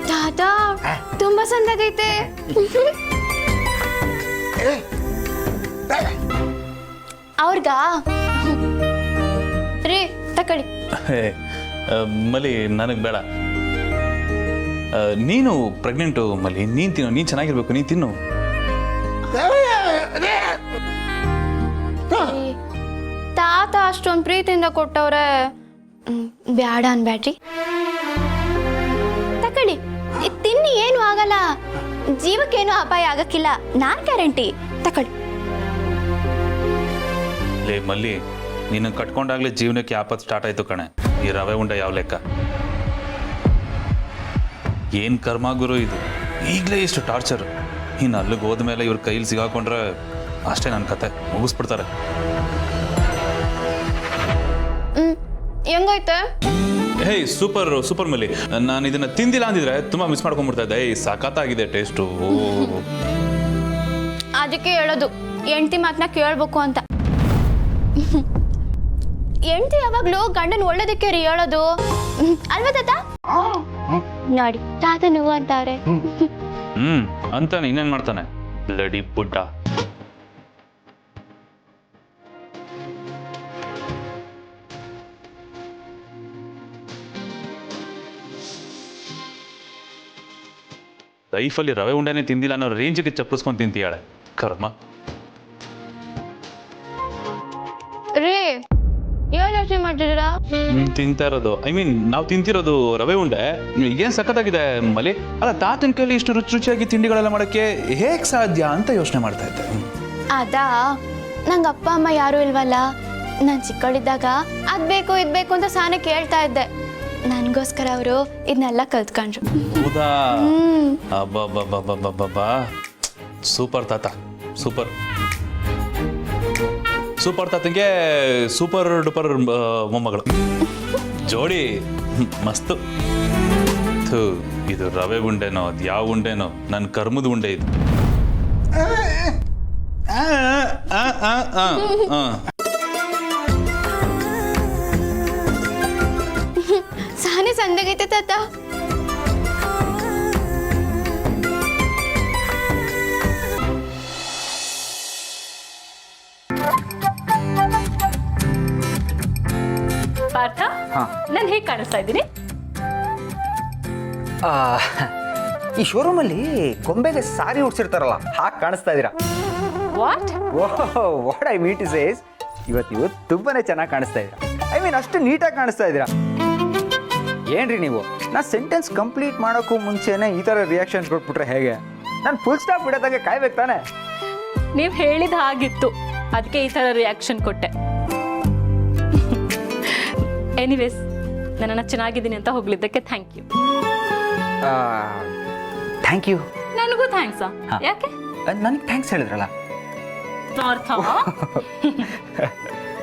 ದಾದಾ ತುಂಬಾ ಸಂದಾಗೈತೆ. ಅವ್ರಗ ರೀ ತಕೊಳ್ಳಿ. ಮಲಿ ನನಗೆ ಬೇಡ. ನೀನು ಪ್ರೆಗ್ನೆಂಟು ಮಲಿ, ನೀನು ತಿನ್ನು, ನೀನು ಚೆನ್ನಾಗಿರ್ಬೇಕು, ನೀನು ತಿನ್ನು. ತಾತ ಅಷ್ಟೊಂದು ಪ್ರೀತಿಯಿಂದ ಕೊಟ್ಟವ್ರೆ, ಬ್ಯಾಡ ಅನ್ಬ್ಯಾಡ್ರಿ. ತಕೊಳ್ಳಿ, ತಿನ್ನಿ, ಏನು ಆಗಲ್ಲ, ಜೀವಕ್ಕೇನು ಅಪಾಯ ಆಗಕ್ಕಿಲ್ಲ, ನಾನ್ ಗ್ಯಾರಂಟಿ. ತಕೊಳ್ಳಿ. ಲೇ ಮಲ್ಲಿ, ನೀನು ಕಟ್ಕೊಂಡಾಗ್ಲೇ ಜೀವನಕ್ಕೆ ಆಪತ್ತು ಸ್ಟಾರ್ಟ್ ಆಯ್ತು ಕಣೆ. ಈ ರವೆ ಉಂಡೆ ಯಾವ ಲೆಕ್ಕ? ಏನು ಕರ್ಮ ಗುರು ಇದು, ಈಗಲೇ ಇಷ್ಟು ಟಾರ್ಚರ್. ಇನ್ನು ಅಲ್ಲಿಗೆ ಹೋದ್ಮೇಲೆ ಇವ್ರ ಕೈಲಿ ಸಿಗಾಕೊಂಡ್ರೆ ಅಷ್ಟೇ ನನ್ನ ಕತೆ, ಮುಗಿಸ್ಬಿಡ್ತಾರೆ. ಹೆಂಗೈತೆ? ಹೇಯ್ ಸೂಪರ್ ಸೂಪರ್ ಮಲ್ಲಿ, ನಾನು ಇದನ್ನ ತಿಂದಿಲ್ಲ ಅಂದಿದ್ರೆ ತುಂಬಾ ಮಿಸ್ ಮಾಡ್ಕೊಂಡ್ಬಿಡ್ತಾ ಇದ್ದೆ. ಸಖತ್ತಾಗಿದೆ ಟೇಸ್ಟು. ಅದಕ್ಕೆ ಹೇಳೋದು ಹೆಂಡತಿ ಮಾತನ್ನ ಕೇಳ್ಬೇಕು ಅಂತ. ಹೆಂಡತಿ ಯಾವಾಗ್ಲೂ ಗಂಡನ್ ಒಳ್ಳೇದಕ್ಕೆ ರೀ ಹೇಳೋದು, ಅಲ್ವಾ ತಾತ? ನೋಡಿ ತಾತ ನೀವು ಅಂತವ್ರೆ. ಅಂತಾನೆ, ಇನ್ನೇನ್ ಮಾಡ್ತಾನೆ ಬ್ಲಡಿ ಬುಡ್ಡ. ಲೈಫಲ್ಲಿ ರವೆ ಉಂಡೆನೇ ತಿಂದಿಲ್ಲ ಅನ್ನೋ ರೇಂಜಿಗೆ ಚಪ್ಪಸ್ಕೊಂಡು ತಿಂತೀಯಾಳೆ ಕರ್ಮ. ರೀ ಏನ್ ಯೋಚನೆ ಮಾಡ್ತಿದ್ದೀರಾ? ತಿಂತಾ ಇರೋದು, ಐ ಮೀನ್ ನಾವು ತಿಂತಿರೋದು ರವೆ ಉಂಡೆ. ಏನ್ ಸಖತ್ತಾಗಿದೆ ಮಲಿ. ಅಲ್ಲ, ತಾತನ ಕೈಲಿ ಇಷ್ಟು ರುಚಿಯಾಗಿ ತಿಂಡಿಗಳೆಲ್ಲ ಮಾಡಕ್ಕೆ ಹೇಗ್ ಸಾಧ್ಯ ಅಂತ ಯೋಚನೆ ಮಾಡ್ತಾ ಇದ್ದೆ. ಅದಾ, ನಂಗೆ ಅಪ್ಪ ಅಮ್ಮ ಯಾರು ಇಲ್ವಲ್ಲ. ನಾನು ಚಿಕ್ಕವಳಿದ್ದಾಗ ಅದ್ ಬೇಕು ಇದ್ ಬೇಕು ಅಂತ ಸಾನೆ ಕೇಳ್ತಾ ಇದ್ದೆ. ನನ್ಗೋಸ್ಕರ ಅವರು ಇದನ್ನೆಲ್ಲ ಕಲ್ತ್ಕೊಂಡ್ರು. ಹೌದಾ? ಅಬ್ಬಾ, ಸೂಪರ್ ತಾತ, ಸೂಪರ್ ಸೂಪರ್ ತಾತಂಗೆ ಸೂಪರ್ ಡೂಪರ್ ಮೊಮ್ಮಗಳು ಜೋಡಿ ಮಸ್ತು. ಇದು ರವೆ ಉಂಡೆನೋ ಅದು ಯಾವ ಉಂಡೆನೋ, ನನ್ನ ಕರ್ಮದ ಉಂಡೆ ಇದು. ಸಾನೆ ಸಂದಾಗೈತೆ ತಾತ. ಪಾರ್ಥ, ನಾನು ಹೇಗೆ ಕಾಣಿಸ್ತಾ ಇದ್ದೀನಿ? ಈ ಶೋರೂಮಲ್ಲಿ ಗೊಂಬೆಗೆ ಸಾರಿ ಉಡ್ಸಿರ್ತಾರಲ್ಲ, ಹಾಗೆ ಕಾಣಿಸ್ತಾ ಇದ್ದೀರಾ. What what I mean to says, ಇವತ್ತು ತುಂಬಾನೇ ಚೆನ್ನಾಗಿ ಕಾಣಿಸ್ತಾ ಇದ್ದೀರಾ. ಐ ಮೀನ್ ಅಷ್ಟು ನೀಟಾಗಿ ಕಾಣಿಸ್ತಾ ಇದ್ದೀರಾ. ಏನ್ರಿ ನೀವು, ನಾ ಸೆಂಟೆನ್ಸ್ ಕಂಪ್ಲೀಟ್ ಮಾಡೋಕ್ಕೂ ಮುಂಚೆನೆ ಈ ಥರ ರಿಯಾಕ್ಷನ್ಸ್ ಕೊಟ್ಬಿಟ್ರೆ ಹೇಗೆ? ನಾನು ಫುಲ್ ಸ್ಟಾಪ್ ಬಿಡೋದಂಗೆ ಕಾಯ್ಬೇಕು ತಾನೆ? ನೀವು ಹೇಳಿದ ಹಾಗಿತ್ತು, ಅದಕ್ಕೆ ಈ ಥರ ರಿಯಾಕ್ಷನ್ ಕೊಟ್ಟೆ. ಎನಿವೇಸ್, ನನ್ನನ್ನು ಚೆನ್ನಾಗಿದ್ದೀನಿ ಅಂತ ಹೋಗ್ಲಿದ್ದಕ್ಕೆ ಥ್ಯಾಂಕ್ ಯು. Thank you. ನನಗೂ ಥ್ಯಾಂಕ್ಸಾ? ಯಾಕೆ? ನನಗೆ ಥ್ಯಾಂಕ್ಸ್ ಹೇಳಿದ್ರಲ್ಲ. ಪಾರ್ಥ,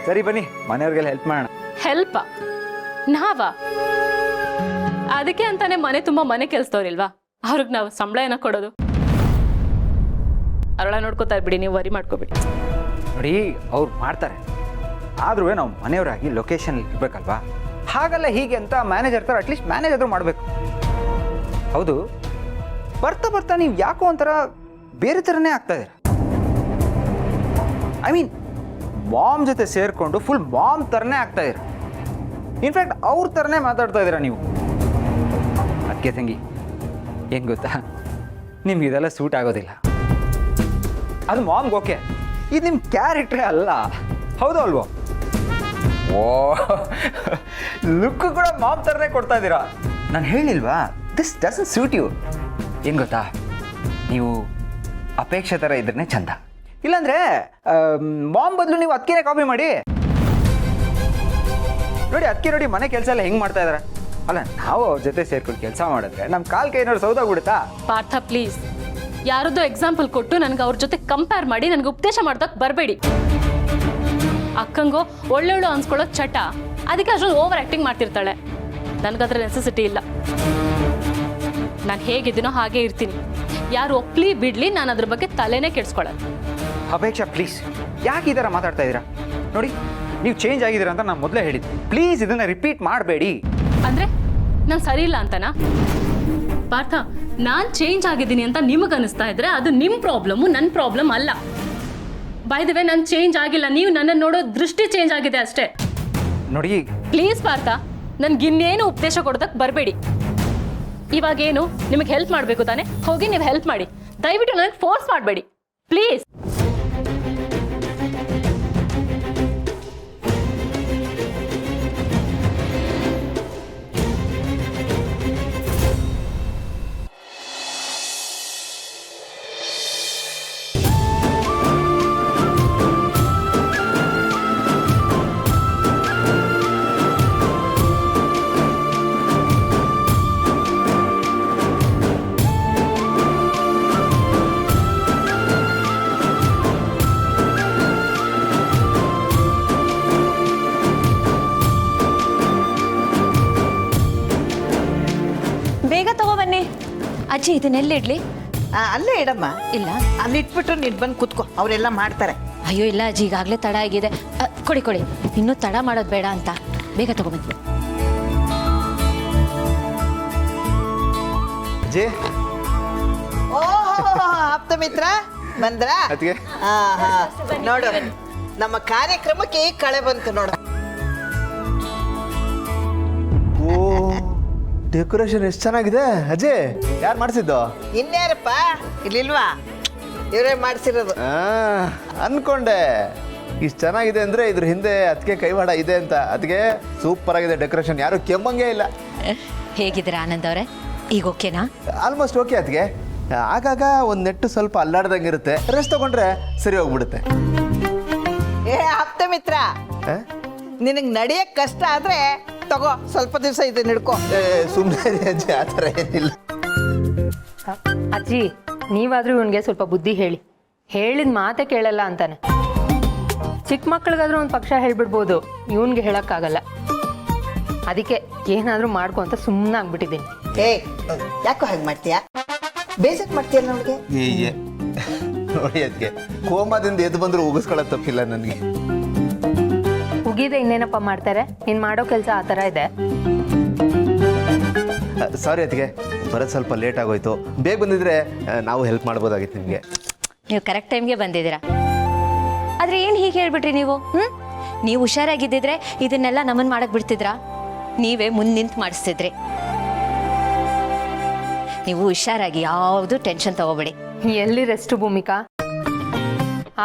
ಸರಿ ಬನ್ನಿ, ಮನೆಯವ್ರಿಗೆಲ್ಲ ಹೆಲ್ಪ್ ಮಾಡೋಣ. ಹೆಲ್ಪ್ ನಾವಾ? ಅದಕ್ಕೆ ಅಂತಾನೆ ಮನೆ ತುಂಬ ಮನೆ ಕೆಲಸದವ್ರಿಲ್ವಾ? ಅವ್ರಿಗೆ ನಾವು ಸಂಬಳ ಏನೋ ಕೊಡೋದು? ಅರಳ ನೋಡ್ಕೋತಾರೆ ಬಿಡಿ, ನೀವು ವರಿ ಮಾಡ್ಕೋಬಿಡಿ. ನೋಡಿ, ಅವ್ರು ಮಾಡ್ತಾರೆ, ಆದ್ರೂ ನಾವು ಮನೆಯವರಾಗಿ ಲೊಕೇಶನ್ ಇರ್ಬೇಕಲ್ವಾ? ಹಾಗಲ್ಲ ಹೀಗೆ ಅಂತ ಮ್ಯಾನೇಜರ್ ಥರ ಅಟ್ಲೀಸ್ಟ್ ಮ್ಯಾನೇಜ್ ಆದರೂ ಮಾಡಬೇಕು. ಹೌದು, ಬರ್ತಾ ಬರ್ತಾ ನೀವು ಯಾಕೋ ಒಂಥರ ಬೇರೆ ಥರನೇ ಆಗ್ತಾ ಇದ್ದೀರ. ಐ ಮೀನ್ ಮಾಮ್ ಜೊತೆ ಸೇರಿಕೊಂಡು ಫುಲ್ ಮಾಮ್ ಥರನೇ ಆಗ್ತಾ ಇದ್ದೀರ. ಇನ್ಫ್ಯಾಕ್ಟ್ ಅವ್ರ ಥರನೇ ಮಾತಾಡ್ತಾ ಇದ್ದೀರಾ ನೀವು. ಅದಕ್ಕೆ ತಂಗಿ, ಏನು ಗೊತ್ತಾ, ನಿಮ್ಗೆ ಇದೆಲ್ಲ ಸೂಟ್ ಆಗೋದಿಲ್ಲ. ಅದು ಮಾಮ್ಗೆ ಓಕೆ, ಇದು ನಿಮ್ಮ ಕ್ಯಾರೆಕ್ಟ್ರೇ ಅಲ್ಲ. ಹೌದು ಅಲ್ವೋ? ಓ, ಲುಕ್ ಕೂಡ ಮಾಮ್ ಥರನೇ ಕೊಡ್ತಾ ಇದ್ದೀರಾ. ನಾನು ಹೇಳಿಲ್ವಾ, ದಿಸ್ ಡಸಂಟ್ ಸೂಟ್ ಯು. ಏನು ಗೊತ್ತಾ, ನೀವು ಅಪೇಕ್ಷೆ ಥರ ಇದ್ರೇ ಚಂದ. ಇಲ್ಲಾಂದರೆ ಮಾಮ್ ಬದಲು ನೀವು ಅದಕ್ಕೇನೆ ಕಾಪಿ ಮಾಡಿ. ನೋಡಿ, ಅದಕ್ಕೆ ನೋಡಿ ಮನೆ ಕೆಲಸ ಎಲ್ಲ ಹೆಂಗೆ ಮಾಡ್ತಾ ಇದ್ದಾರೆ. ಅಲ್ಲ, ನಾವು ಅವ್ರ ಜೊತೆ ಸೇರ್ಕೊಂಡು ಕೆಲಸ ಮಾಡಿದ್ರೆ ನಮ್ಮ ಕಾಲ್ ಕೈ ಏನಾದ್ರು ಸೌದಾಗ್ಬಿಡುತ್ತಾ? ಪಾರ್ಥ ಪ್ಲೀಸ್, ಯಾರದ್ದು ಎಕ್ಸಾಂಪಲ್ ಕೊಟ್ಟು ನನಗೆ ಅವ್ರ ಜೊತೆ ಕಂಪೇರ್ ಮಾಡಿ ನನಗೆ ಉಪದೇಶ ಮಾಡ್ದಕ್ಕೆ ಬರಬೇಡಿ. ಅಕ್ಕಂಗೋ ಒಳ್ಳೆವಳು ಅನ್ಸ್ಕೊಳ್ಳೋ ಚಟ, ಅದಕ್ಕೆ ಅಷ್ಟೊಂದು ಓವರ್ ಆ್ಯಕ್ಟಿಂಗ್ ಮಾಡ್ತಿರ್ತಾಳೆ. ನನಗದ್ರ ನೆಸೆಸಿಟಿ ಇಲ್ಲ. ನಾನು ಹೇಗಿದ್ದೀನೋ ಹಾಗೆ ಇರ್ತೀನಿ. ಯಾರು ಒಪ್ಲಿ ಬಿಡ್ಲಿ, ನಾನು ಅದ್ರ ಬಗ್ಗೆ ತಲೆನೇ ಕೆಡಿಸ್ಕೊಳ್ಳಲ್ಲ. ಅಪೇಕ್ಷಾ ಪ್ಲೀಸ್, ಯಾಕೆ ಈ ಥರ ಮಾತಾಡ್ತಾ ಇದ್ದೀರಾ? ನೋಡಿ, ನೀವು ಚೇಂಜ್ ಆಗಿದ್ದೀರಾ ಅಂತ ನಾನು ಮೊದಲೇ ಹೇಳಿದ್ದೆ. ಪ್ಲೀಸ್ ಇದನ್ನು ರಿಪೀಟ್ ಮಾಡಬೇಡಿ. ಅಂದ್ರೆ ನಾನು ಸರಿ ಇಲ್ಲ ಅಂತನಾ? ಪಾರ್ಥ, ನಾನು ಚೇಂಜ್ ಆಗಿದ್ದೀನಿ ಅಂತ ನಿಮಗೆ ಅನಿಸ್ತಾ ಇದ್ರೆ ಅದು ನಿಮ್ಮ ಪ್ರಾಬ್ಲಮ್ಮು, ನನ್ನ ಪ್ರಾಬ್ಲಮ್ ಅಲ್ಲ. ಬೈ ದ ವೇ, ನಾನು ಚೇಂಜ್ ಆಗಿಲ್ಲ, ನೀವು ನನ್ನನ್ನು ನೋಡೋ ದೃಷ್ಟಿ ಚೇಂಜ್ ಆಗಿದೆ ಅಷ್ಟೇ. ನೋಡಿ ಪ್ಲೀಸ್ ಪಾರ್ಥ, ನನ್ಗಿನ್ನೇನು ಉಪದೇಶ ಕೊಡೋದಕ್ಕೆ ಬರಬೇಡಿ. ಇವಾಗೇನು ನಿಮಗೆ ಹೆಲ್ಪ್ ಮಾಡಬೇಕು ತಾನೆ? ಹೋಗಿ ನೀವು ಹೆಲ್ಪ್ ಮಾಡಿ, ದಯವಿಟ್ಟು ನನಗೆ ಫೋರ್ಸ್ ಮಾಡಬೇಡಿ ಪ್ಲೀಸ್. ಬೇಗ ತಗೋಬನ್ನಿ. ಅಜ್ಜಿ ಇದನ್ನೆಲ್ಲಿಡ್ಲಿ? ಅಲ್ಲೇ ಇಡಮ್ಮ. ಇಲ್ಲ, ಅಲ್ಲಿ ಇಟ್ಬಿಟ್ಟು ನೀನು ಬಂದು ಕೂತ್ಕೋ, ಅವರೆಲ್ಲ ಮಾಡ್ತಾರೆ. ಅಯ್ಯೋ ಇಲ್ಲ ಅಜ್ಜಿ, ಈಗಾಗಲೇ ತಡ ಆಗಿದೆ. ಕೊಡಿ ಕೊಡಿ, ಇನ್ನೂ ತಡ ಮಾಡೋದು ಬೇಡ ಅಂತ ಬೇಗ ತಗೊಬನ್ನಿ. ಅಜ್ಜಿ, ಓಹೋ, ಆಪ್ತ ಮಿತ್ರ ಬಂದ್ರ? ಅದಕ್ಕೆ ನೋಡು, ನಮ್ಮ ಕಾರ್ಯಕ್ರಮಕ್ಕೆ ಈಗ ಕಳೆ ಬಂತು ನೋಡು. ಓ, ಡೆಕೋರೇಷನ್ ಎಷ್ಟು ಚೆನ್ನಾಗಿದೆ ಅಜಯ್. ಯಾರು ಮಾಡಿಸಿದ್ದು? ಇನ್ಯಾರಪ್ಪ, ಇಲ್ಲಿಲ್ವಾ? ಇವರೇ ಮಾಡಿಸಿರೋದು. ಅನ್ಕೊಂಡೆ ಇಷ್ಟು ಚೆನ್ನಾಗಿದೆ ಅಂದ್ರೆ ಇದ್ರ ಹಿಂದೆ ಅದಕ್ಕೆ ಕೈವಾಡ ಇದೆ ಅಂತ. ಅದಕ್ಕೆ ಸೂಪರ್ ಆಗಿದೆ ಡೆಕೋರೇಷನ್, ಯಾರು ಕೆಮ್ಮಂಗೆ ಇಲ್ಲ. ಹೇಗಿದ್ದೀರಾ ಆನಂದ್ ಅವರೇ? ಈಗ ಓಕೆನಾ? Almost okay. ಅದಕ್ಕೆ ಆಗಾಗ ಒಂದು ನೆಟ್ಟು ಸ್ವಲ್ಪ ಅಲ್ಲಾಡ್ದಂಗೆ ಇರುತ್ತೆ, ರೆಸ್ಟ್ ತಗೊಂಡ್ರೆ ಸರಿ ಹೋಗ್ಬಿಡುತ್ತೆ. ಏ ಆಪ್ತ ಮಿತ್ರ, ನಿನಗೆ ನಡೆಯಕ್ ಕಷ್ಟ ಆದ್ರೆ ತಗೋ, ಸ್ವಲ್ಪ ದಿವಸ ಇದನ್ನ ಹಿಡ್ಕೋ. ಸುಮ್ಮನೆ ಅಜ್ಜಿ, ಆ ಥರ ಏನಿಲ್ಲ. ಅಜ್ಜಿ, ನೀವಾದ್ರೂ ಇವನಿಗೆ ಸ್ವಲ್ಪ ಬುದ್ಧಿ ಹೇಳಿ. ಹೇಳಿದ ಮಾತೇ ಕೇಳಲ್ಲ ಅಂತಾನೆ. ಚಿಕ್ಕ ಮಕ್ಳಿಗಾದ್ರೂ ಒಂದು ಪಕ್ಷ ಹೇಳ್ಬಿಡ್ಬೋದು, ಇವನ್ಗೆ ಹೇಳಕ್ಕಾಗಲ್ಲ. ಅದಕ್ಕೆ ಏನಾದರೂ ಮಾಡ್ಕೊ ಅಂತ ಸುಮ್ಮನೆ ಆಗ್ಬಿಟ್ಟಿದ್ದೀನಿ. ಏ ಯಾಕೋ ಹಾಗೆ ಮಾಡ್ತೀಯಾ? ಬೇಜಾರು ಮಾಡ್ತೀಯಲ್ಲ ಅವಳಿಗೆ? ಏ ನೋಡಿ, ಅದಕ್ಕೆ ಕೋಮದಿಂದ ಎದ್ದು ಬಂದರೂ ಉಗಿಸ್ಕೊಳ್ಳೋದು ತಪ್ಪಿಲ್ಲ ನನಗೆ. ಉಗಿದೆ ಇನ್ನೇನಪ್ಪ ಮಾಡ್ತಾರೆ? ನೀನು ಮಾಡೋ ಕೆಲಸ ಆ ಥರ ಇದೆ. ಸಾರಿ ಅದಕ್ಕೆ, ಬರೋದು ಸ್ವಲ್ಪ ಲೇಟ್ ಆಗೋಯ್ತು. ಬೇಗ ಬಂದಿದ್ರೆ ನಾವು ಹೆಲ್ಪ್ ಮಾಡ್ಬೋದಾಗಿತ್ತು ನಿಮಗೆ. ನೀವು ಕರೆಕ್ಟ್ ಟೈಮ್ಗೆ ಬಂದಿದ್ದೀರಾ. ಆದರೆ ಏನು ಹೀಗೆ ಹೇಳ್ಬಿಟ್ರಿ ನೀವು? ನೀವು ಹುಷಾರಾಗಿದ್ದಿದ್ರೆ ಇದನ್ನೆಲ್ಲ ನಮ್ಮನ್ನು ಮಾಡಕ್ಕೆ ಬಿಡ್ತಿದ್ರಾ? ನೀವೇ ಮುಂದೆ ನಿಂತು ಮಾಡಿಸ್ತಿದ್ರಿ. ನೀವು ಹುಷಾರಾಗಿ, ಯಾವುದು ಟೆನ್ಷನ್ ತಗೋಬೇಡಿ. ಎಲ್ಲಿ ರೆಸ್ಟು ಭೂಮಿಕಾ?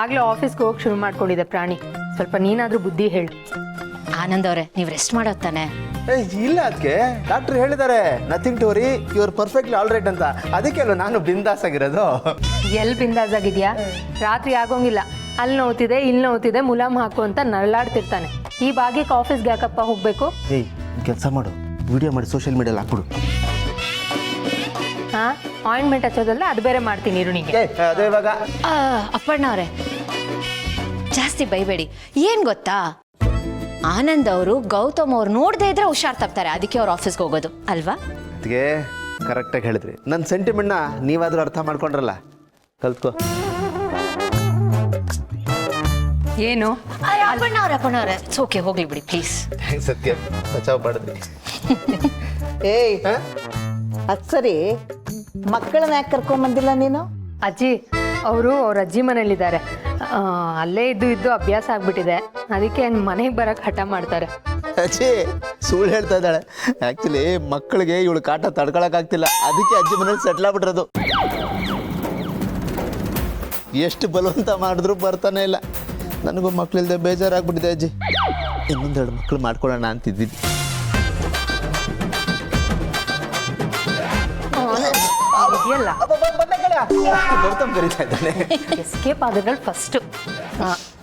ಆಗಲೇ ಆಫೀಸ್ಗೆ ಹೋಗಿ ಶುರು ಮಾಡ್ಕೊಂಡಿದ್ದೆ ಪ್ರಾಣಿ. ಸ್ವಲ್ಪ ನೀನಾದರೂ ಬುದ್ಧಿ ಹೇಳು. ಆನಂದ್ ಅವರೇ, ನೀವು ರೆಸ್ಟ್ ಮಾಡೋದು ತಾನೆ? ಇಲ್ಲ ಅದಕ್ಕೆ, ಡಾಕ್ಟರ್ ಹೇಳಿದ್ದಾರೆ nothing to worry, you are perfectly all right ಅಂತ. ಅದಕ್ಕೆ ಅಲ್ಲ ನಾನು ಬಿಂದಾಸ್ ಆಗಿರೋದು. ಎಲ್ಲಿ ಬಿಂದಾಸ್ ಆಗಿದೆಯಾ? ರಾತ್ರಿ ಆಗೋಂಗಿಲ್ಲ, ಅಲ್ಲಿ ನೋವ್ತಿದೆ ಇಲ್ಲಿ ನೋವ್ತಿದೆ ಮುಲಾಮ್ ಹಾಕು ಅಂತ ನರಳಾಡ್ತಿರ್ತಾನೆ. ಈ ಭಾಗ್ಯಕ್ಕೆ ಆಫೀಸ್ಗೆ ಯಾಕಪ್ಪ ಹೋಗಬೇಕು? ಏಯ್, ಕೆಲಸ ಮಾಡು, ವಿಡಿಯೋ ಮಾಡಿ ಸೋಷಿಯಲ್ ಮೀಡಿಯಲ್ಲಿ ಹಾಕ್ಬಿಡು. ಹಾಂ, ಆಯಿಂಟ್ಮೆಂಟ್ ಹಚ್ಚೋದಲ್ಲ, ಅದು ಬೇರೆ ಮಾಡ್ತೀನಿ ಇರುಣಿಗೆ. ಅದೇ ಇವಾಗ ಅಪ್ಪಣ್ಣ ಅವರೇ, ಜಾಸ್ತಿ ಬೈಬೇಡಿ. ಏನು ಗೊತ್ತಾ, ಆನಂದ್ ಅವರು ಗೌತಮ್ ಅವ್ರು ನೋಡದೇ ಇದ್ರೆ ಹುಷಾರ್ ತಪ್ತಾರೆ. ಅದಕ್ಕೆ ಅವ್ರು ಆಫೀಸ್ಗೆ ಹೋಗೋದು ಅಲ್ವಾ? ಅದಕ್ಕೆ ಕರೆಕ್ಟಾಗಿ ಹೇಳಿದ್ರಿ. ನನ್ನ ಸೆಂಟಿಮೆಂಟ್ನ ನೀವಾದರೂ ಅರ್ಥ ಮಾಡ್ಕೊಂಡ್ರಲ್ಲ, ಕಲ್ತ್ಕೋ. ಏನು? ಅಪ್ಪಣ್ಣ ಅವರೇ, ಓಕೆ, ಹೋಗ್ಲಿ ಬಿಡಿ ಪ್ಲೀಸ್. ಸತ್ಯ, ಬಚಾವ್ ಮಾಡಿದ್ರಿ. ಏಯ್, ಅದು ಸರಿ, ಮಕ್ಕಳನ್ನ ಯಾಕೆ ಕರ್ಕೊಂಬಂದಿಲ್ಲ ನೀನು? ಅಜ್ಜಿ, ಅವರು ಅವ್ರ ಅಜ್ಜಿ ಮನೇಲಿದ್ದಾರೆ. ಅಲ್ಲೇ ಇದ್ದು ಅಭ್ಯಾಸ ಆಗ್ಬಿಟ್ಟಿದೆ. ಅದಕ್ಕೆ ಮನೆಗೆ ಬರಕ್ಕೆ ಹಠ ಮಾಡ್ತಾರೆ. ಅಜ್ಜಿ ಸುಳ್ಳು ಹೇಳ್ತಾ ಇದ್ದಾಳೆ. ಆ್ಯಕ್ಚುಲಿ ಮಕ್ಕಳಿಗೆ ಇವಳು ಕಾಟ ತಡ್ಕೊಳಕ್ಕಾಗ್ತಿಲ್ಲ, ಅದಕ್ಕೆ ಅಜ್ಜಿ ಮನೇಲಿ ಸೆಟ್ಲ್ ಆಗ್ಬಿಟ್ರದು. ಎಷ್ಟು ಬಲವಂತ ಮಾಡಿದ್ರು ಬರ್ತಾನೆ ಇಲ್ಲ. ನನಗೂ ಮಕ್ಕಳಿಲ್ಲದೆ ಬೇಜಾರಾಗ್ಬಿಟ್ಟಿದೆ ಅಜ್ಜಿ. ಇನ್ನೊಂದೆರಡು ಮಕ್ಕಳು ಮಾಡ್ಕೊಳ್ಳೋಣ ಅಂತಿದ್ದೀನಿ. ಇದೆಯಲ್ಲ, ಗೌತಮ್ ಕರೀತಾ ಇದ್ದಾನೆ. ಎಸ್ಕೇಪ್ ಆಗೋದ್ರಲ್ಲಿ ಫಸ್ಟು.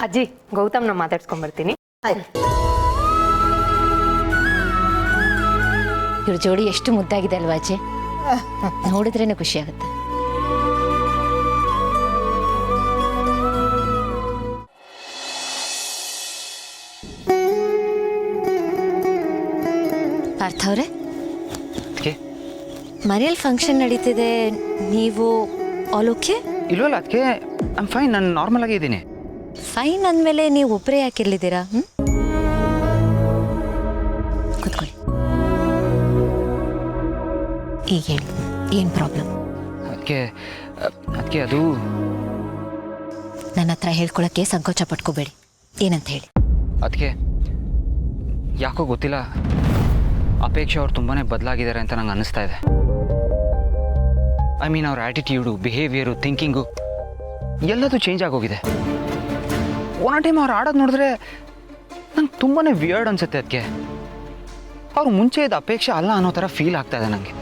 ಅಜ್ಜಿ, ಗೌತಮ್ನ ಮಾತಾಡ್ಸ್ಕೊಂಬರ್ತೀನಿ. ಆಯ್ತು. ಇವ್ರ ಜೋಡಿ ಎಷ್ಟು ಮುದ್ದಾಗಿದೆ ಅಲ್ವಾ ಅಜ್ಜಿ? ನೋಡಿದ್ರೇನೆ ಖುಷಿ ಆಗುತ್ತೆ. ಪಾರ್ಥ ಅವರೇ, ಮನೇಲಿ ಫಂಕ್ಷನ್ ನಡೀತಿದೆ, ನೀವು ಆಲ್ ಓಕೆ? ಇಲ್ವಲ್ಲ ಅದಕ್ಕೆ, ಐಮ್ ಫೈನ್, ನಾನು ನಾರ್ಮಲ್ ಆಗಿ ಇದ್ದೀನಿ. ಫೈನ್ ಅಂದಮೇಲೆ ನೀವು ಒಬ್ಬರೇ ಯಾಕಿರ್ಲಿದ್ದೀರಾ? ಈಗ ಹೇಳಿ, ಏನು ಪ್ರಾಬ್ಲಮ್? ಅದಕ್ಕೆ ಅದು ನನ್ನ ಹತ್ರ ಹೇಳ್ಕೊಳಕ್ಕೆ ಸಂಕೋಚ ಪಟ್ಕೋಬೇಡಿ. ಏನಂತ ಹೇಳಿ? ಅದಕ್ಕೆ ಯಾಕೋ ಗೊತ್ತಿಲ್ಲ, ಅಪೇಕ್ಷೆ ಅವ್ರು ತುಂಬಾ ಬದಲಾಗಿದ್ದಾರೆ ಅಂತ ನಂಗೆ ಅನ್ನಿಸ್ತಾ ಇದೆ. ಐ ಮೀನ್ ಅವ್ರ ಆ್ಯಟಿಟ್ಯೂಡು, ಬಿಹೇವಿಯರು, ಥಿಂಕಿಂಗು ಎಲ್ಲದೂ ಚೇಂಜ್ ಆಗೋಗಿದೆ. ಒನ್ ಟೈಮ್ ಅವ್ರು ಆಡೋದು ನೋಡಿದ್ರೆ ನಂಗೆ ತುಂಬಾ ವಿಯರ್ಡ್ ಅನಿಸುತ್ತೆ. ಅದಕ್ಕೆ ಅವ್ರು ಮುಂಚೆ ಇದ್ದ ಅಪೇಕ್ಷೆ ಅಲ್ಲ ಅನ್ನೋ ಥರ ಫೀಲ್ ಆಗ್ತಾ ಇದೆ ನನಗೆ.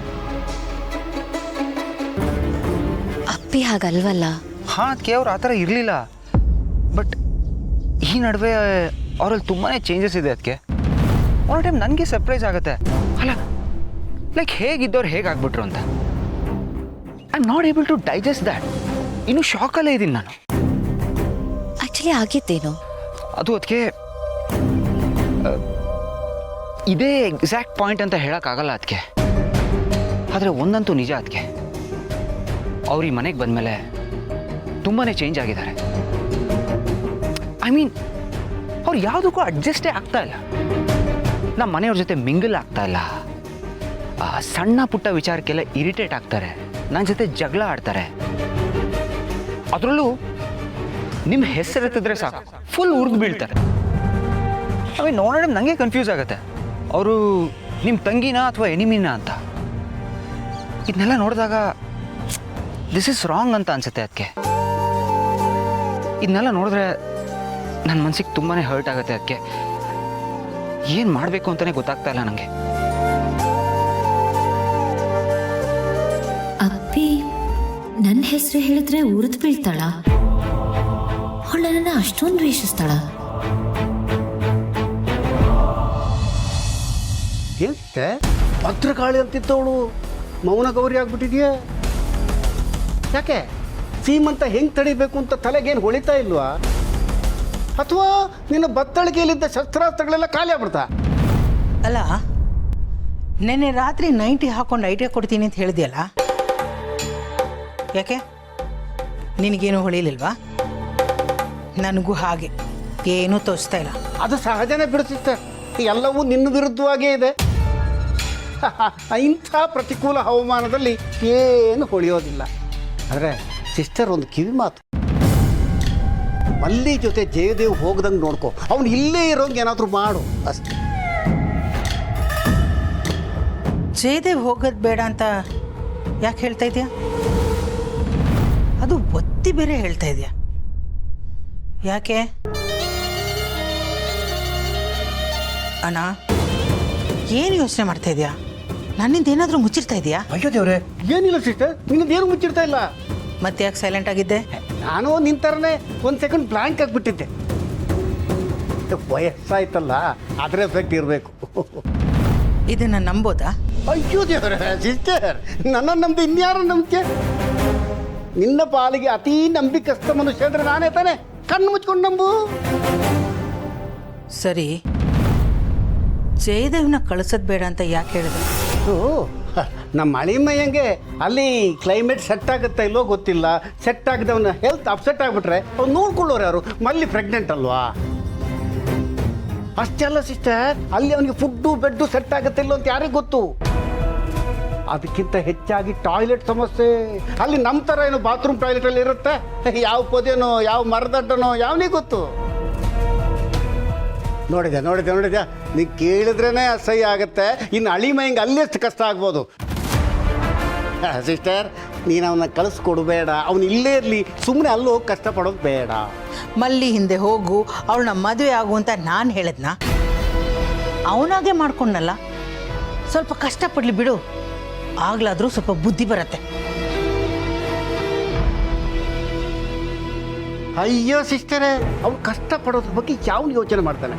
ಅಪ್ಪಿ ಹಾಗಲ್ವಲ್ಲ. ಹಾಂ, ಅದಕ್ಕೆ ಅವ್ರು ಆ ಥರ ಇರಲಿಲ್ಲ. ಬಟ್ ಈ ನಡುವೆ ಅವರಲ್ಲಿ ತುಂಬಾ ಚೇಂಜಸ್ ಇದೆ. ಅದಕ್ಕೆ ಒನ್ ಟೈಮ್ ನನಗೆ ಸರ್ಪ್ರೈಸ್ ಆಗುತ್ತೆ, ಅಲ್ಲ ಲೈಕ್ ಹೇಗಿದ್ದವ್ರು ಹೇಗಾಗ್ಬಿಟ್ರು ಅಂತ. I am not able to digest that. ಇನ್ನೂ ಶಾಕಲ್ಲೇ ಇದ್ದೀನಿ ನಾನು. ಆ್ಯಕ್ಚುಲಿ ಆಗಿದ್ದೇನು? ಅದು ಅದಕ್ಕೆ ಇದೇ ಎಕ್ಸಾಕ್ಟ್ ಪಾಯಿಂಟ್ ಅಂತ ಹೇಳೋಕ್ಕಾಗಲ್ಲ ಅದಕ್ಕೆ. ಆದರೆ ಒಂದಂತೂ ನಿಜ, ಅದಕ್ಕೆ ಅವ್ರು ಈ ಮನೆಗೆ ಬಂದಮೇಲೆ ತುಂಬಾ ಚೇಂಜ್ ಆಗಿದ್ದಾರೆ. ಐ ಮೀನ್ ಅವ್ರು ಯಾವುದಕ್ಕೂ ಅಡ್ಜಸ್ಟೇ ಆಗ್ತಾ ಇಲ್ಲ. ನಮ್ಮ ಮನೆಯವ್ರ ಜೊತೆ ಮಿಂಗಲ್ ಆಗ್ತಾ ಇಲ್ಲ. ಸಣ್ಣ ಪುಟ್ಟ ವಿಚಾರಕ್ಕೆಲ್ಲ ಇರಿಟೇಟ್ ಆಗ್ತಾರೆ, ನನ್ನ ಜೊತೆ ಜಗಳ ಆಡ್ತಾರೆ. ಅದರಲ್ಲೂ ನಿಮ್ಮ ಹೆಸರೆತ್ತಿದ್ರೆ ಸಾಕು ಫುಲ್ ಉರಿದು ಬೀಳ್ತಾರೆ. ಐ ಮೀನ್ ನೋಡೋಣ, ನನಗೆ ಕನ್ಫ್ಯೂಸ್ ಆಗುತ್ತೆ, ಅವರು ನಿಮ್ಮ ತಂಗಿನ ಅಥವಾ ಎನಿಮಿನ ಅಂತ. ಇದನ್ನೆಲ್ಲ ನೋಡಿದಾಗ ದಿಸ್ ಇಸ್ ರಾಂಗ್ ಅಂತ ಅನ್ಸುತ್ತೆ. ಅದಕ್ಕೆ ಇದನ್ನೆಲ್ಲ ನೋಡಿದ್ರೆ ನನ್ನ ಮನಸ್ಸಿಗೆ ತುಂಬಾ ಹರ್ಟ್ ಆಗುತ್ತೆ. ಅದಕ್ಕೆ ಏನು ಮಾಡಬೇಕು ಅಂತಲೇ ಗೊತ್ತಾಗ್ತಾ ಇಲ್ಲ ನನಗೆ. ಅಪ್ಪಿ ನನ್ನ ಹೆಸರು ಹೇಳಿದ್ರೆ ಉರಿದು ಬೀಳ್ತಾಳ? ಅವಳು ನನ್ನನ್ನು ಅಷ್ಟೊಂದು ದ್ವೇಷಿಸ್ತಾಳ? ಎಂತೆ ಭದ್ರಕಾಳಿ ಅಂತಿದ್ದವಳು ಮೌನ ಗೌರಿ ಆಗ್ಬಿಟ್ಟಿದ್ಯಾ? ಯಾಕೆ ಸೀಮಂತ ಹೆಂಗೆ ತಡಿಬೇಕು ಅಂತ ತಲೆಗೇನು ಹೊಳಿತಾ ಇಲ್ವಾ? ಅಥವಾ ನಿನ್ನ ಬತ್ತಳಿಕೆಯಲ್ಲಿದ್ದ ಶಸ್ತ್ರಾಸ್ತ್ರಗಳೆಲ್ಲ ಖಾಲಿ ಆಗ್ಬಿಡ್ತಾ? ಅಲ್ಲ, ನೆನ್ನೆ ರಾತ್ರಿ 90 ಹಾಕೊಂಡು ಐಡಿಯಾ ಕೊಡ್ತೀನಿ ಅಂತ ಹೇಳಿದ್ಯಲ್ಲ, ಯಾಕೆ ನಿನಗೇನು ಹೊಳಿಲಿಲ್ವಾ? ನನಗೂ ಹಾಗೆ ಏನೂ ತೋಚ್ತಾ ಇಲ್ಲ. ಅದು ಸಹಜನೇ ಬಿಡುತ್ತೆ, ಎಲ್ಲವೂ ನಿನ್ನ ವಿರುದ್ಧವಾಗೇ ಇದೆ. ಇಂಥ ಪ್ರತಿಕೂಲ ಹವಾಮಾನದಲ್ಲಿ ಏನು ಹೊಳೆಯೋದಿಲ್ಲ. ಆದರೆ ಸಿಸ್ಟರ್, ಒಂದು ಕಿವಿ ಮಾತು, ಮಲ್ಲಿ ಜೊತೆ ಜಯದೇವ್ ಹೋಗ್ದಂಗೆ ನೋಡ್ಕೊ. ಅವನು ಇಲ್ಲೇ ಇರೋಂಗೆ ಏನಾದರೂ ಮಾಡು ಅಷ್ಟೇ. ಜಯದೇವ್ ಹೋಗೋದು ಬೇಡ ಅಂತ ಯಾಕೆ ಹೇಳ್ತಾ ಇದೆಯಾ? ಅದು ಒತ್ತಿ ಬೇರೆ ಹೇಳ್ತಾ ಇದೆಯಾ? ಯಾಕೆ ಅಣ್ಣ? ಏನು ಯೋಚನೆ ಮಾಡ್ತಾ ಇದೆಯಾ? ನನ್ನಿಂದ ಏನಾದರೂ ಮುಚ್ಚಿರ್ತಾ ಇದೆಯಾ? ಅಯ್ಯೋ ದೇವ್ರೆ, ಏನಿಲ್ಲ ಸಿಸ್ಟರ್, ನಿನ್ನದೇನು ಮುಚ್ಚಿರ್ತಾ ಇಲ್ಲ. ಮತ್ತೆ ಯಾಕೆ ಸೈಲೆಂಟ್ ಆಗಿದ್ದೆ? ನಾನು ನಿನ್ನ ಥರನೇ ಒಂದು ಸೆಕೆಂಡ್ ಬ್ಲ್ಯಾಂಕ್ ಆಗಿಬಿಟ್ಟಿದ್ದೆ. ವಯಸ್ಸಾಯ್ತಲ್ಲ, ಅದರ ಎಫೆಕ್ಟ್ ಇರಬೇಕು. ಇದನ್ನು ನಂಬೋದಾ? ಅಯ್ಯೋ ದೇವ್ರೆ ಸಿಸ್ಟರ್, ನನ್ನ ನಂಬಿದೆ ಇನ್ಯಾರ ನಂಬಿಕೆ? ನಿನ್ನ ಪಾಲಿಗೆ ಅತೀ ನಂಬಿಕಸ್ಥ ಮನುಷ್ಯ ಅಂದರೆ ನಾನೇ ತಾನೆ. ಕಣ್ಣು ಮುಚ್ಕೊಂಡು ನಂಬು. ಸರಿ, ಜಯದೇವ್ನ ಕಳಿಸೋದು ಬೇಡ ಅಂತ ಯಾಕೆ ಹೇಳಿದೆ? ನಮ್ಮ ಅಳಿಮಯ್ಯಂಗೆ ಅಲ್ಲಿ ಕ್ಲೈಮೇಟ್ ಸೆಟ್ ಆಗುತ್ತಾ ಇಲ್ಲೋ ಗೊತ್ತಿಲ್ಲ. ಸೆಟ್ ಆಗದವನ ಹೆಲ್ತ್ ಅಪ್ಸೆಟ್ ಆಗಿಬಿಟ್ರೆ ಅವ್ನು ನೋಡ್ಕೊಳ್ಳೋರು ಯಾರು? ಮಲ್ಲಿ ಪ್ರೆಗ್ನೆಂಟ್ ಅಲ್ವಾ? ಅಷ್ಟೆಲ್ಲ ಸಿಸ್ಟರ್, ಅಲ್ಲಿ ಅವನಿಗೆ ಫುಡ್ಡು ಬೆಡ್ಡು ಸೆಟ್ ಆಗುತ್ತೆ ಇಲ್ಲೋ ಅಂತ ಯಾರಿಗೆ ಗೊತ್ತು? ಅದಕ್ಕಿಂತ ಹೆಚ್ಚಾಗಿ ಟಾಯ್ಲೆಟ್ ಸಮಸ್ಯೆ. ಅಲ್ಲಿ ನಮ್ಮ ಥರ ಏನು ಬಾತ್ರೂಮ್ ಟಾಯ್ಲೆಟಲ್ಲಿ ಇರುತ್ತೆ? ಯಾವ ಪೊದೆನೋ ಯಾವ ಮರದಡ್ಡನೋ ಯಾವನಿಗೆ ಗೊತ್ತು? ನೋಡಿದ್ಯಾ ನೀ ಕೇಳಿದ್ರೇ ಅಸಹ್ಯ ಆಗುತ್ತೆ. ಇನ್ನು ಅಳಿಮಯ್ಯಂಗೆ ಅಲ್ಲೆಷ್ಟು ಕಷ್ಟ ಆಗ್ಬೋದು. ಸಿಸ್ಟರ್, ನೀನು ಅವನ್ನ ಕಳಿಸ್ಕೊಡ್ಬೇಡ. ಅವನು ಇಲ್ಲೇ ಇರಲಿ, ಸುಮ್ಮನೆ ಅಲ್ಲಿ ಹೋಗಿ ಕಷ್ಟಪಡೋದು ಬೇಡ. ಮಲ್ಲಿ ಹಿಂದೆ ಹೋಗು, ಅವಳನ್ನ ಮದುವೆ ಆಗು ಅಂತ ನಾನು ಹೇಳಿದ್ನಾ? ಅವನಾಗೆ ಮಾಡ್ಕೊಂಡಲ್ಲ. ಸ್ವಲ್ಪ ಕಷ್ಟಪಡಲಿ ಬಿಡು, ಆಗ್ಲಾದ್ರೂ ಸ್ವಲ್ಪ ಬುದ್ಧಿ ಬರುತ್ತೆ. ಅಯ್ಯೋ ಸಿಸ್ಟರೇ, ಅವ್ನು ಕಷ್ಟಪಡೋದ್ರ ಬಗ್ಗೆ ಯಾವನು ಯೋಚನೆ ಮಾಡ್ತಾನೆ?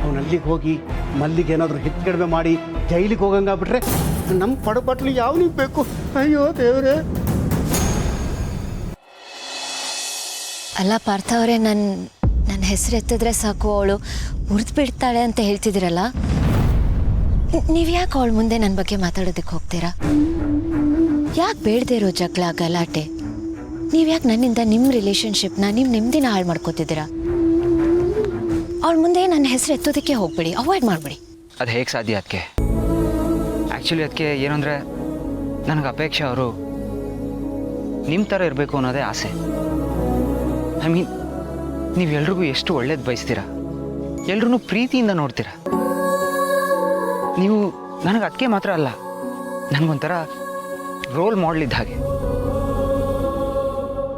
ಅವನು ಅಲ್ಲಿಗೆ ಹೋಗಿ ಮಲ್ಲಿಗೆ ಏನಾದರೂ ಹೆಚ್ಚು ಕಡಿಮೆ ಮಾಡಿ ಜೈಲಿಗೆ ಹೋಗಂಗಾಗ್ಬಿಟ್ರೆ ನಮ್ಮ ಪಡಬಟ್ಲು ಯಾವನಿಗೆ ಬೇಕು? ಅಯ್ಯೋ ದೇವ್ರೆ. ಅಲ್ಲ ಪಾರ್ಥ ಅವರೇ, ನನ್ನ ಹೆಸರು ಎತ್ತಿದ್ರೆ ಸಾಕು ಅವಳು ಉರಿದು ಬಿಡ್ತಾಳೆ ಅಂತ ಹೇಳ್ತಿದ್ದೀರಲ್ಲ, ನೀವು ಯಾಕೆ ಅವಳ ಮುಂದೆ ನನ್ನ ಬಗ್ಗೆ ಮಾತಾಡೋದಕ್ಕೆ ಹೋಗ್ತೀರಾ? ಯಾಕೆ ಬೇಡದೇ ಇರೋ ಜಗಳ ಗಲಾಟೆ? ನೀವು ಯಾಕೆ ನನ್ನಿಂದ ನಿಮ್ಮ ರಿಲೇಷನ್ಶಿಪ್ನ, ನಿಮ್ಮ ನೆಮ್ಮದಿನ ಹಾಳು ಮಾಡ್ಕೋತಿದ್ದೀರಾ? ಅವಳ ಮುಂದೆ ನನ್ನ ಹೆಸರು ಎತ್ತೋದಕ್ಕೆ ಹೋಗ್ಬೇಡಿ, ಅವಾಯ್ಡ್ ಮಾಡಿಬಿಡಿ. ಅದು ಹೇಗೆ ಸಾಧ್ಯ? ಅದಕ್ಕೆ ಆ್ಯಕ್ಚುಲಿ ಅದಕ್ಕೆ ಏನಂದರೆ ನನಗೆ ಅಪೇಕ್ಷೆ ಅವರು ನಿಮ್ಮ ಥರ ಇರಬೇಕು ಅನ್ನೋದೇ ಆಸೆ. ಐ ಮೀನ್, ನೀವೆಲ್ರಿಗೂ ಎಷ್ಟು ಒಳ್ಳೇದು ಬಯಸ್ತೀರ, ಎಲ್ರೂ ಪ್ರೀತಿಯಿಂದ ನೋಡ್ತೀರ. ನೀವು ನನಗೆ ಅದಕ್ಕೆ ಮಾತ್ರ ಅಲ್ಲ, ನನಗೊಂಥರ ರೋಲ್ ಮಾಡೆಲ್ ಇದ್ದ ಹಾಗೆ.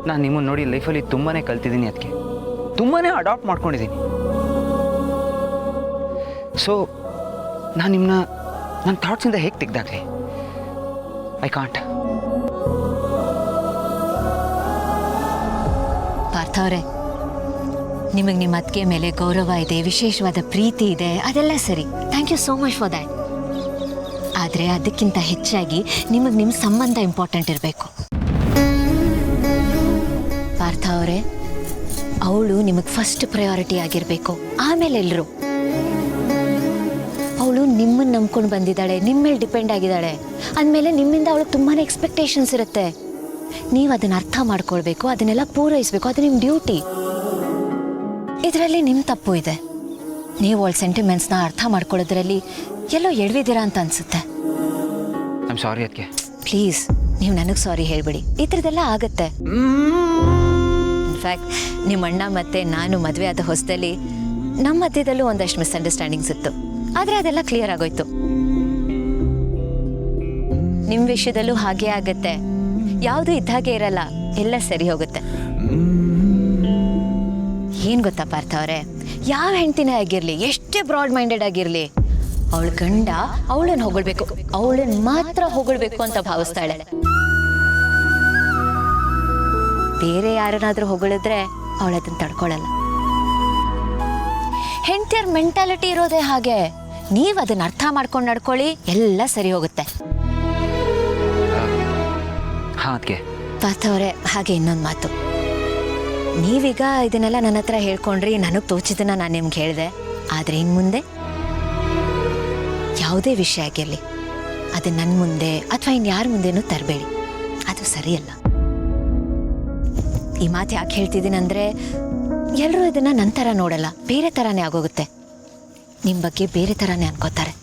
ನಾನು ನಿಮ್ಮನ್ನು ನೋಡಿ ಲೈಫಲ್ಲಿ ತುಂಬಾ ಕಲ್ತಿದ್ದೀನಿ, ಅದಕ್ಕೆ ತುಂಬಾ ಅಡಾಪ್ಟ್ ಮಾಡ್ಕೊಂಡಿದ್ದೀನಿ. ಸೊ ನಾನು ನಿಮ್ಮನ್ನ ನನ್ನ ಥಾಟ್ಸಿಂದ ಹೇಗೆ ತೆಗ್ದಾಗಲಿ? I can't. ಪಾರ್ಥ ಅವರೇ, ನಿಮಗೆ ನಿಮ್ಮ ಅತ್ತಿಗೆ ಮೇಲೆ ಗೌರವ ಇದೆ, ವಿಶೇಷವಾದ ಪ್ರೀತಿ ಇದೆ, ಅದೆಲ್ಲ ಸರಿ. Thank you so much for that. ಆದರೆ ಅದಕ್ಕಿಂತ ಹೆಚ್ಚಾಗಿ ನಿಮಗೆ ನಿಮ್ಮ ಸಂಬಂಧ ಇಂಪಾರ್ಟೆಂಟ್ ಇರಬೇಕು. ಪಾರ್ಥ ಅವರೇ, ಅವಳು ನಿಮಗೆ ಫಸ್ಟ್ ಪ್ರಯಾರಿಟಿ ಆಗಿರಬೇಕು, ಆಮೇಲೆ ಎಲ್ಲರೂ. ಅವಳು ನಿಮ್ಮನ್ನು ನಂಬ್ಕೊಂಡು ಬಂದಿದ್ದಾಳೆ, ನಿಮ್ಮ ಮೇಲೆ ಡಿಪೆಂಡ್ ಆಗಿದ್ದಾಳೆ ಅಂದಮೇಲೆ ನಿಮ್ಮಿಂದ ಅವಳಿಗೆ ತುಂಬಾ ಎಕ್ಸ್ಪೆಕ್ಟೇಷನ್ಸ್ ಇರುತ್ತೆ. ನೀವು ಅದನ್ನು ಅರ್ಥ ಮಾಡ್ಕೊಳ್ಬೇಕು, ಅದನ್ನೆಲ್ಲ ಪೂರೈಸಬೇಕು, ಅದು ನಿಮ್ಮ ಡ್ಯೂಟಿ. ಇದರಲ್ಲಿ ನಿಮ್ಮ ತಪ್ಪು ಇದೆ. ನೀವು ಅವಳ ಸೆಂಟಿಮೆಂಟ್ಸ್ನ ಅರ್ಥ ಮಾಡ್ಕೊಳ್ಳೋದ್ರಲ್ಲಿ ಎಲ್ಲೋ ಎಡವಿದ್ದೀರಾ ಅಂತ ಅನಿಸುತ್ತೆ. ಐ ಆಮ್ ಸಾರಿ ಅದಕ್ಕೆ. ಪ್ಲೀಸ್, ನೀವು ನನಗೆ ಸಾರಿ ಹೇಳಿಬಿಡಿ. ಈ ಥರದ್ದೆಲ್ಲ ಆಗುತ್ತೆ. ಇನ್ಫ್ಯಾಕ್ಟ್ ನಿಮ್ಮ ಅಣ್ಣ ಮತ್ತು ನಾನು ಮದುವೆ ಆದ ಹೊಸದಲ್ಲಿ ನಮ್ಮ ಮಧ್ಯದಲ್ಲೂ ಒಂದಷ್ಟು ಮಿಸ್ಅಂಡರ್ಸ್ಟ್ಯಾಂಡಿಂಗ್ಸ್ ಇತ್ತು, ಆದರೆ ಅದೆಲ್ಲ ಕ್ಲಿಯರ್ ಆಗೋಯ್ತು. ನಿಮ್ಮ ವಿಷಯದಲ್ಲೂ ಹಾಗೇ ಆಗತ್ತೆ. ಯಾವುದು ಇದ್ದಾಗೆ ಇರಲ್ಲ, ಎಲ್ಲ ಸರಿ ಹೋಗುತ್ತೆ. ಏನು ಗೊತ್ತಾ ಪಾರ್ಥ ಅವರೇ, ಯಾವ ಹೆಂಡ್ತಿನೇ ಆಗಿರಲಿ, ಎಷ್ಟೇ ಬ್ರಾಡ್ ಮೈಂಡೆಡ್ ಆಗಿರಲಿ, ಅವಳ ಗಂಡ ಅವಳನ್ನು ಹೊಗಳ್ಬೇಕು, ಅವಳನ್ನು ಮಾತ್ರ ಹೊಗಳ್ಬೇಕು ಅಂತ ಭಾವಿಸ್ತಾಳೆ. ಬೇರೆ ಯಾರನ್ನಾದ್ರೂ ಹೊಗಳಿದ್ರೆ ಅವಳು ಅದನ್ನು ತಡ್ಕೊಳ್ಳಲ್ಲ. ಹೆಂಡತಿಯರ ಮೆಂಟಾಲಿಟಿ ಇರೋದೇ ಹಾಗೆ. ನೀವು ಅದನ್ನ ಅರ್ಥ ಮಾಡ್ಕೊಂಡು ನಡ್ಕೊಳ್ಳಿ, ಎಲ್ಲ ಸರಿ ಹೋಗುತ್ತೆ. ಹಾಂ ಅದಕ್ಕೆ. ಪಾರ್ಥ ಅವರೇ, ಹಾಗೆ ಇನ್ನೊಂದು ಮಾತು. ನೀವೀಗ ಇದನ್ನೆಲ್ಲ ನನ್ನ ಹತ್ರ ಹೇಳ್ಕೊಂಡ್ರಿ, ನನಗೆ ತೋಚಿದ್ದನ್ನ ನಾನು ನಿಮ್ಗೆ ಹೇಳಿದೆ. ಆದರೆ ಇನ್ನು ಮುಂದೆ ಯಾವುದೇ ವಿಷಯ ಆಗಿರಲಿ, ಅದು ನನ್ನ ಮುಂದೆ ಅಥವಾ ಇನ್ಯಾರ ಮುಂದೆನೂ ತರಬೇಡಿ, ಅದು ಸರಿಯಲ್ಲ. ಈ ಮಾತು ಯಾಕೆ ಹೇಳ್ತಿದ್ದೀನಿ ಅಂದರೆ, ಎಲ್ಲರೂ ಇದನ್ನು ನನ್ನ ಥರ ನೋಡಲ್ಲ, ಬೇರೆ ಥರನೇ ಆಗೋಗುತ್ತೆ. ನಿಮ್ಮ ಬಗ್ಗೆ ಬೇರೆ ಥರನೇ ಅನ್ಕೋತಾರೆ.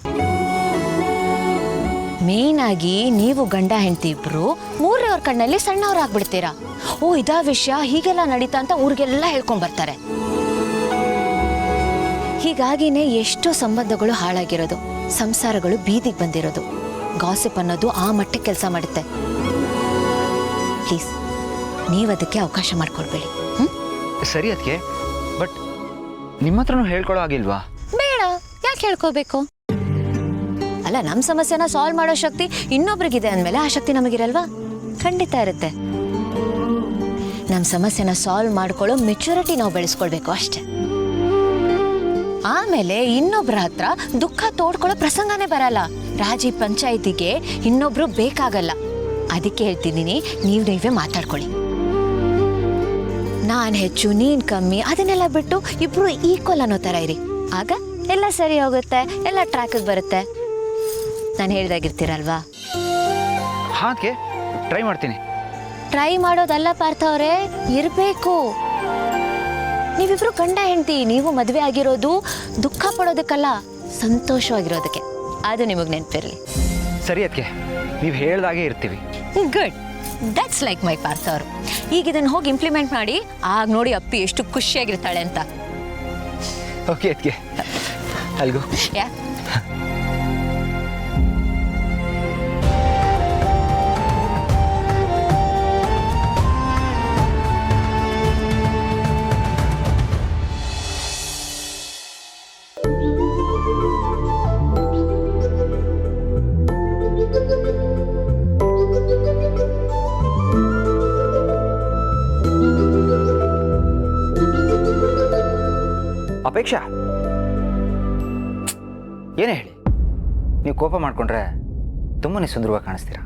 ಮೇಯ್ನಾಗಿ ನೀವು ಗಂಡ ಹೆಂಡತಿ ಇಬ್ಬರು ಮೂರನೇವ್ರ ಕಣ್ಣಲ್ಲಿ ಸಣ್ಣವ್ರಾಗ್ಬಿಡ್ತೀರಾ. ಓ, ಇದಾ ವಿಷಯ, ಹೀಗೆಲ್ಲ ನಡೀತಾ ಅಂತ ಊರಿಗೆಲ್ಲ ಹೇಳ್ಕೊಂಡು ಬರ್ತಾರೆ. ಹೀಗಾಗಿನೇ ಎಷ್ಟೋ ಸಂಬಂಧಗಳು ಹಾಳಾಗಿರೋದು, ಸಂಸಾರಗಳು ಬೀದಿಗೆ ಬಂದಿರೋದು. ಗಾಸಿಪ್ ಅನ್ನೋದು ಆ ಮಟ್ಟಕ್ಕೆ ಕೆಲಸ ಮಾಡುತ್ತೆ. ಪ್ಲೀಸ್, ನೀವು ಅದಕ್ಕೆ ಅವಕಾಶ ಮಾಡ್ಕೊಳ್ಬೇಡಿ. ಸರಿ ಅದಕ್ಕೆ, ಬಟ್ ನಿಮ್ಮ ಹತ್ರನೂ ಹೇಳ್ಕೊಳ್ಳೋ ಆಗಿಲ್ವಾ? ಬೇಡ, ಯಾಕೆ ಹೇಳ್ಕೋಬೇಕು? ಅಲ್ಲ, ನಮ್ಮ ಸಮಸ್ಯೆನ ಸಾಲ್ವ್ ಮಾಡೋ ಶಕ್ತಿ ಇನ್ನೊಬ್ರಿಗಿದೆ ಅಂದಮೇಲೆ ಆ ಶಕ್ತಿ ನಮಗಿರಲ್ವಾ? ಖಂಡಿತ ಇರುತ್ತೆ. ನಮ್ಮ ಸಮಸ್ಯೆನ ಸಾಲ್ವ್ ಮಾಡ್ಕೊಳ್ಳೋ ಮೆಚುರಿಟಿ ನಾವು ಬೆಳೆಸ್ಕೊಳ್ಬೇಕು ಅಷ್ಟೆ. ಆಮೇಲೆ ಇನ್ನೊಬ್ರ ಹತ್ರ ದುಃಖ ತೋಡ್ಕೊಳ್ಳೋ ಪ್ರಸಂಗನೇ ಬರಲ್ಲ. ರಾಜಿ ಪಂಚಾಯಿತಿಗೆ ಇನ್ನೊಬ್ರು ಬೇಕಾಗಲ್ಲ. ಅದಕ್ಕೆ ಹೇಳ್ತಿದ್ದೀನಿ, ನೀವೇ ಮಾತಾಡ್ಕೊಳ್ಳಿ. ನಾನು ಹೆಚ್ಚು, ನೀನು ಕಮ್ಮಿ, ಅದನ್ನೆಲ್ಲ ಬಿಟ್ಟು ಇಬ್ರು ಈಕ್ವಲ್ ಅನ್ನೋ ಥರ ಇರಿ. ಆಗ ಎಲ್ಲ ಸರಿ ಹೋಗುತ್ತೆ, ಎಲ್ಲ ಟ್ರ್ಯಾಕಿಗೆ ಬರುತ್ತೆ. ನಾನು ಹೇಳ್ದಾಗಿರ್ತೀರಲ್ವಾ? ಹಾಗೆ ಟ್ರೈ ಮಾಡ್ತೀನಿ. ಟ್ರೈ ಮಾಡೋದಲ್ಲ ಪಾರ್ಥ ಅವರೇ, ಇರಬೇಕು. ನೀವಿಬ್ರು ಗಂಡ ಹೆಂಡ್ತಿ, ನೀವು ಮದುವೆ ಆಗಿರೋದು ದುಃಖ ಪಡೋದಕ್ಕಲ್ಲ, ಸಂತೋಷವಾಗಿರೋದಕ್ಕೆ. ಅದು ನಿಮಗೆ ನೆನಪಿರಲಿ. ಸರಿ ಅದಕ್ಕೆ, ನೀವು ಹೇಳ್ದಾಗೆ ಇರ್ತೀವಿ. Good, that's like my Partha ಅವರು. ಈಗ ಇದನ್ನು ಹೋಗಿ ಇಂಪ್ಲಿಮೆಂಟ್ ಮಾಡಿ, ಆಗ ನೋಡಿ ಅಪ್ಪಿ ಎಷ್ಟು ಖುಷಿಯಾಗಿರ್ತಾಳೆ ಅಂತ. ಓಕೆ ಅದಕ್ಕೆ, ಅಲ್ಗೋ. ಯಾ ಅಪೇಕ್ಷಾ, ಏನೇ ಹೇಳಿ, ನೀವು ಕೋಪ ಮಾಡಿಕೊಂಡ್ರೆ ತುಂಬಾ ಸುಂದರವಾಗಿ ಕಾಣಿಸ್ತೀರಾ.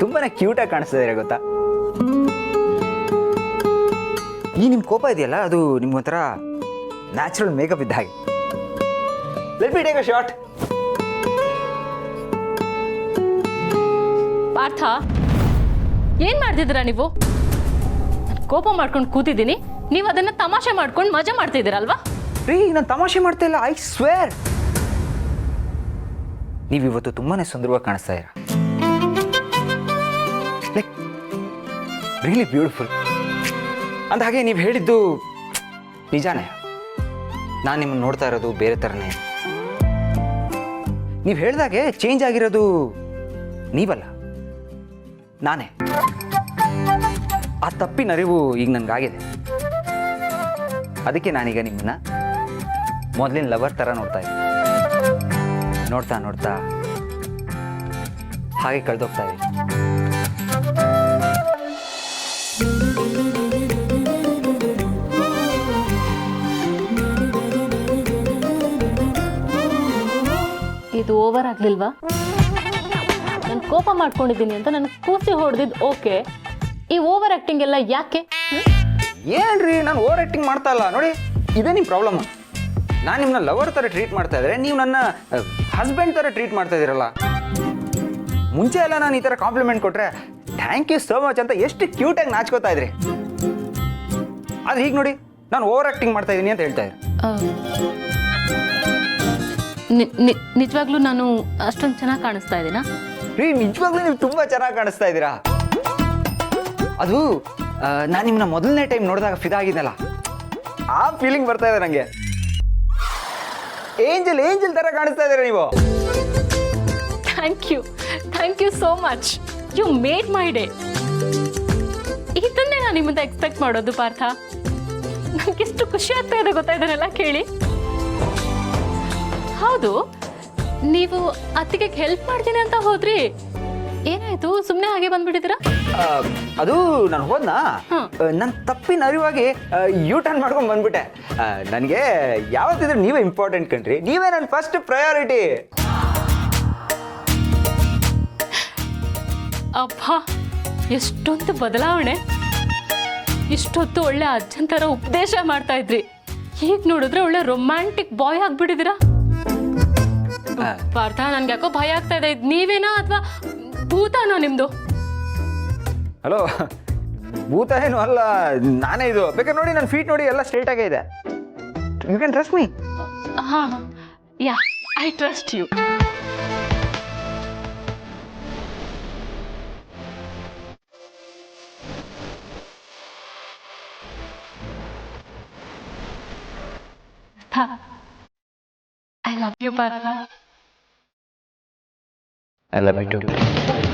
ತುಂಬಾ ಕ್ಯೂಟಾಗಿ ಕಾಣಿಸ್ತಿದ್ದೀರಾ ಗೊತ್ತಾ. ಈ ನಿಮ್ಮ ಕೋಪ ಇದೆಯಲ್ಲ, ಅದು ನಿಮ್ಗೊಂಥರ ನ್ಯಾಚುರಲ್ ಮೇಕಪ್ ಇದ್ದ ಹಾಗೆ. Let me take a shot. Partha, ಏನ್ ಮಾಡ್ತಿದ್ದೀರಾ ನೀವು? ಕೋಪ ಮಾಡ್ಕೊಂಡು ಕೂತಿದ್ದೀನಿ, ನೀವು ಅದನ್ನ ತಮಾಷೆ ಮಾಡ್ಕೊಂಡು ಮಜಾ ಮಾಡ್ತಿದ್ದೀರಲ್ವಾ? ರೀ, ನಾನು ತಮಾಷೆ ಮಾಡ್ತಾ ಇಲ್ಲ, ಐ ಸ್ವೇರ್. ನೀವಿವತ್ತು ತುಂಬಾ ಸುಂದರವಾಗಿ ಕಾಣಿಸ್ತಾ ಇದ್ದೀರಾ. Like really beautiful. ಅಂದ ಹಾಗೆ ನೀವು ಹೇಳಿದ್ದು ನಿಜಾನೇ. ನಾನು ನಿಮ್ಮನ್ನು ನೋಡ್ತಾ ಇರೋದು ಬೇರೆ ಥರನೇ. ನೀವು ಹೇಳಿದಾಗೆ ಚೇಂಜ್ ಆಗಿರೋದು ನೀವಲ್ಲ, ನಾನೇ. ಆ ತಪ್ಪಿನ ಅರಿವು ಈಗ ನನಗಾಗಿದೆ. ಅದಕ್ಕೆ ನಾನೀಗ ನಿಮ್ಮನ್ನ ಮೊದಲಿನ ಲವರ್ ಥರ ನೋಡ್ತಾ ಇದ್ದೀನಿ. ನೋಡ್ತಾ ನೋಡ್ತಾ ಹಾಗೆ ಕಳೆದೋಗ್ತಾ ಇದ್ದೀನಿ. ಇದು ಓವರ್ ಆಗ್ಲಿಲ್ವಾ? ನಾನು ಕೋಪ ಮಾಡ್ಕೊಂಡಿದ್ದೀನಿ ಅಂತ ನನಗೆ ಕೂಸಿ ಹೊಡೆದಿದ್ದು ಓಕೆ, ಈ ಓವರ್ ಆಕ್ಟಿಂಗ್ ಎಲ್ಲ ಯಾಕೆ? ಏನ್ರಿ, ನಾನು ಓವರ್ ಆ್ಯಕ್ಟಿಂಗ್ ಮಾಡ್ತಾ ಇಲ್ಲ ನೋಡಿ. ಇದೇ ನಿಮ್ಮ ಪ್ರಾಬ್ಲಮ್. ನಾನು ನಿಮ್ಮನ್ನ ಲವರ್ ಥರ ಟ್ರೀಟ್ ಮಾಡ್ತಾ ಇದ್ರೆ ನೀವು ನನ್ನ ಹಸ್ಬೆಂಡ್ ಥರ ಟ್ರೀಟ್ ಮಾಡ್ತಾ ಇದ್ದೀರಲ್ಲ. ಮುಂಚೆ ಎಲ್ಲ ನಾನು ಈ ಥರ ಕಾಂಪ್ಲಿಮೆಂಟ್ ಕೊಟ್ಟರೆ ಥ್ಯಾಂಕ್ ಯು ಸೋ ಮಚ್ ಅಂತ ಎಷ್ಟು ಕ್ಯೂಟಾಗಿ ನಾಚ್ಕೋತಾ ಇದ್ರಿ. ಆದರೆ ಈಗ ನೋಡಿ, ನಾನು ಓವರ್ ಆ್ಯಕ್ಟಿಂಗ್ ಮಾಡ್ತಾ ಇದ್ದೀನಿ ಅಂತ ಹೇಳ್ತಾ ಇದ್ರಿ. ನಿಜವಾಗ್ಲೂ ನಾನು ಅಷ್ಟೊಂದು ಚೆನ್ನಾಗಿ ಕಾಣಿಸ್ತಾ ಇದ್ದೀನಾ? ರೀ, ನಿಜವಾಗ್ಲೂ ನೀವು ತುಂಬ ಚೆನ್ನಾಗಿ ಕಾಣಿಸ್ತಾ ಇದ್ದೀರಾ. ಅದು ನಾನು ನಿಮ್ಮನ್ನ ಮೊದಲನೇ ಟೈಮ್ ನೋಡಿದಾಗ ಫಿದಾಗಿದ್ದೆನಲ್ಲ, ಆ ಫೀಲಿಂಗ್ ಬರ್ತಾ ಇದೆ ನನಗೆ. ಏಂಜಲ್ ಥರ ಕಾಣಿಸ್ತಾ ಇದ್ದೀರಾ ನೀವು. Thank you so much. You made my day. ಇದನ್ನೇ ನಾನು ನಿಮ್ಮಿಂದ ಎಕ್ಸ್ಪೆಕ್ಟ್ ಮಾಡೋದು ಪಾರ್ಥ. ನನಗೆಷ್ಟು ಖುಷಿ ಆಗ್ತಾ ಇದೆ ಗೊತ್ತಾ ಇದನ್ನೆಲ್ಲ ಕೇಳಿ. ಹೌದು, ನೀವು ಅತ್ತಿಗೆ ಹೆಲ್ಪ್ ಮಾಡ್ತೀನಿ ಅಂತ ಹೋದ್ರಿ, ಏನಾಯ್ತು? ಸುಮ್ಮನೆ ಹಾಗೆ ಬಂದ್ಬಿಟ್ಟಿದ್ದೀರಾ? ಅದು ನಾನು ಹೋದ್ನಾ, ನನ್ನ ತಪ್ಪಿನ ಅರಿವಾಗಿ ಯೂ ಟರ್ನ್ ಮಾಡ್ಕೊಂಡು ಬಂದ್ಬಿಟ್ಟೆ. ನನಗೆ ಯಾವತ್ತಿದ್ರು ನೀವೇ ಇಂಪಾರ್ಟೆಂಟ್ ಕಣ್ರಿ, ನೀವೇ ನನ್ನ ಫಸ್ಟ್ ಪ್ರಯಾರಿಟಿ. ಅಬ್ಬಾ, ಎಷ್ಟೊಂದು ಬದಲಾವಣೆ. ಇಷ್ಟೊತ್ತು ಒಳ್ಳೆ ಅಜ್ಜನ್ ಥರ ಉಪದೇಶ ಮಾಡ್ತಾ ಇದ್ರಿ, ಈಗ ನೋಡಿದ್ರೆ ಒಳ್ಳೆ ರೊಮ್ಯಾಂಟಿಕ್ ಬಾಯ್ ಆಗ್ಬಿಟ್ಟಿದ್ದೀರಾ. ಪಾರ್ಥ, ನನ್ಗೆ ಯಾಕೋ ಭಯ ಆಗ್ತಾ ಇದೆ. ನೀವೇನಾ ಅಥವಾ ಭೂತಾನೋ ನಿಮ್ದು? ಹಲೋ, ಭೂತ ಏನು ಅಲ್ಲ, ನಾನೇ ಇದು. ಬೇಕಾದ್ರೆ ನೋಡಿ, ನನ್ನ ಫೀಟ್ ನೋಡಿ, ಎಲ್ಲ ಸ್ಟ್ರೇಟ್ ಆಗೇ ಇದೆ. You can trust me. Yeah, I trust you. I love you, Parth. I love you too.